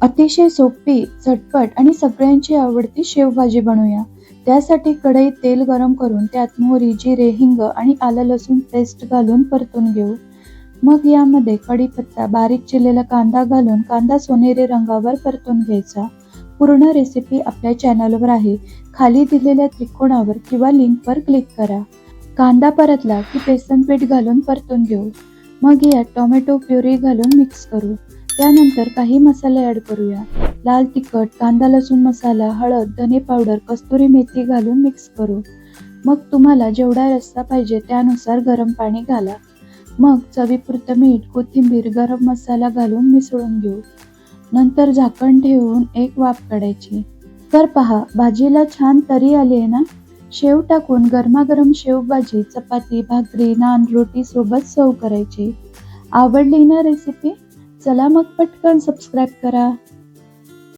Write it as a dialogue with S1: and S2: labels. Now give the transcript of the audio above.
S1: अतिशय सोपी, झटपट आणि सगळ्यांची आवडती शेवभाजी बनवूया. त्यासाठी कढईत तेल गरम करून त्यात मोहरी, जिरे, हिंग आणि आलं लसूण पेस्ट घालून परतून घेऊ. मग यामध्ये कढीपत्ता, बारीक चिरलेला कांदा घालून कांदा सोनेरी रंगावर परतून घ्यायचा. पूर्ण रेसिपी आपल्या चॅनलवर आहे. खाली दिलेल्या त्रिकोणावर किंवा लिंकवर क्लिक करा. कांदा परतला की बेसन पीठ घालून परतून घेऊ. मग यात टोमॅटो प्युरी घालून मिक्स करू. त्यानंतर काही मसाले ॲड करूया. लाल तिखट, कांदा लसूण मसाला, हळद, धने पावडर, कस्तुरी मेथी घालून मिक्स करू. मग तुम्हाला जेवढा रस्सा पाहिजे त्यानुसार गरम पाणी घाला. मग चवीपुरतं मीठ, कोथिंबीर, गरम मसाला घालून मिसळून घेऊ. नंतर झाकण ठेवून एक वाफ काढायची. तर पहा, भाजीला छान तरी आली आहे ना? शेव टाकून गरमागरम शेवभाजी चपाती, भाकरी, नान, रोटी सोबत सर्व्ह करायची. आवडली ना रेसिपी? चला मग पटकन सबस्क्राईब करा.